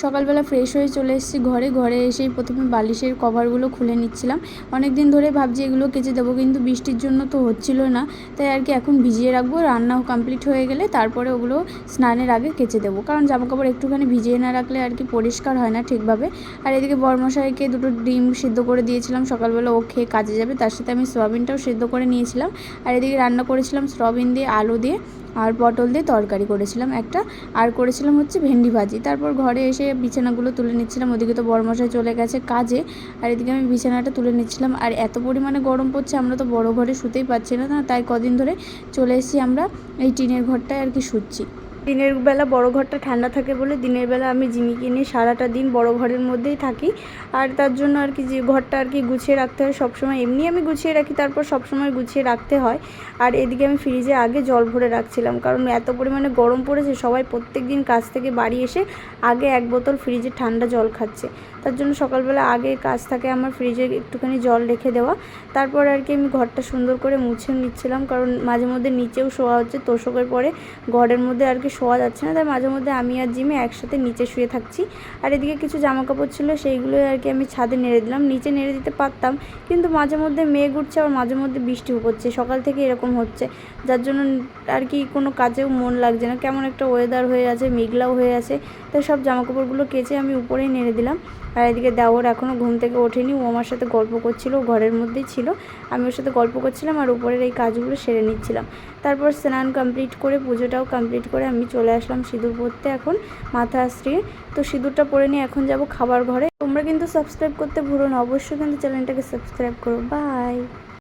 সকালবেলা ফ্রেশ হয়ে চলে এসেছি ঘরে এসেই প্রথমে বালিশের কভারগুলো খুলে নিচ্ছিলাম। অনেক দিন ধরে ভাবছি এগুলো কেচে দেবো, কিন্তু বৃষ্টির জন্য তো হচ্ছিল না, তাই আর কি এখন ভিজিয়ে রাখবো। রান্নাও কমপ্লিট হয়ে গেলে তারপরে ওগুলো স্নানের আগে কেচে দেবো, কারণ জামাকাপড় একটুখানি ভিজিয়ে না রাখলে আর কি পরিষ্কার হয় না ঠিকভাবে। আর এদিকে বরমশাইকে দুটো ডিম সিদ্ধ করে দিয়েছিলাম, সকালবেলা ও খেয়ে কাজে যাবে, তার সাথে আমি সয়াবিনটাও সিদ্ধ করে নিয়েছিলাম। আর এদিকে রান্না করেছিলাম সয়াবিন দিয়ে, আলু দিয়ে আর পটল দিয়ে তরকারি করেছিলাম একটা, আর করেছিলাম হচ্ছে ভেন্ডি ভাজি। তারপর ঘরে এসে বিছানাগুলো তুলে নিচ্ছিলাম, ওদিকে তো বড়মশাই চলে গেছে কাজে, আর এদিকে আমি বিছানাটা তুলে নিচ্ছিলাম। আর এত পরিমাণে গরম পড়ছে, আমরা তো বড় ঘরে শুতেই পারছি না, তাই কদিন ধরে চলে এসেছি আমরা এই টিনের ঘরটায় আর কি শুচ্ছি। দিনের বেলা বড় ঘরটা ঠান্ডা থাকে বলে দিনের বেলা আমি জিমিকে নিয়ে সারাটা দিন বড় ঘরের মধ্যেই থাকি। আর তার জন্য আর কি যে ঘরটা আর কি গুছিয়ে রাখতে হয় সবসময়, এমনি আমি গুছিয়ে রাখি, তারপর সবসময় গুছিয়ে রাখতে হয়। আর এদিকে আমি ফ্রিজে আগে জল ভরে রাখছিলাম, কারণ এত পরিমাণে গরম পড়েছে, সবাই প্রত্যেক দিন কাজ থেকে বাড়ি এসে আগে এক বোতল ফ্রিজে ঠান্ডা জল খাচ্ছে। তার জন্য সকালবেলা আগে কাজ থাকে আমার ফ্রিজে একটুখানি জল রেখে দেওয়া। তারপর আর কি আমি ঘরটা সুন্দর করে মুছে নিচ্ছিলাম, কারণ মাঝে মধ্যে নিচেও শোয়া হচ্ছে, তোষকের পরে ঘরের মধ্যে আর কি শোয়া যাচ্ছে না, তাই মাঝে মধ্যে আমি আর জিমে একসাথে নিচে শুয়ে থাকছি। আর এদিকে কিছু জামাকাপড় ছিল, সেইগুলোই আর কি আমি ছাদে নেড়ে দিলাম। নিচে নেড়ে দিতে পারতাম, কিন্তু মাঝে মধ্যে মেঘ উঠছে, আর মাঝে মধ্যে বৃষ্টি হচ্ছে, সকাল থেকে এরকম হচ্ছে, যার জন্য আর কি কোনো কাজেও মন লাগছে না, কেমন একটা ওয়েদার হয়ে আছে, মেঘলাও হয়ে আছে। তাই সব জামাকাপড়গুলো কেচে আমি উপরেই নেড়ে দিলাম। আর এদিকে দেওর এখনও ঘুম থেকে ওঠেনি, ও আমার সাথে গল্প করছিল, ঘরের মধ্যেই ছিল, আমি ওর সাথে গল্প করছিলাম আর উপরের এই কাজগুলো সেরে নিচ্ছিলাম। তারপর স্নান কমপ্লিট করে পুজোটাও কমপ্লিট করে আমি চলে আসলাম সিঁদুর পরতে, এখন মাথা আশ্রিয়ে। তো সিঁদুরটা পরে নিয়ে এখন যাব খাবার ঘরে। তোমরা কিন্তু সাবস্ক্রাইব করতে ভুলো না, অবশ্যই কিন্তু চ্যানেলটাকে সাবস্ক্রাইব করো। বাই।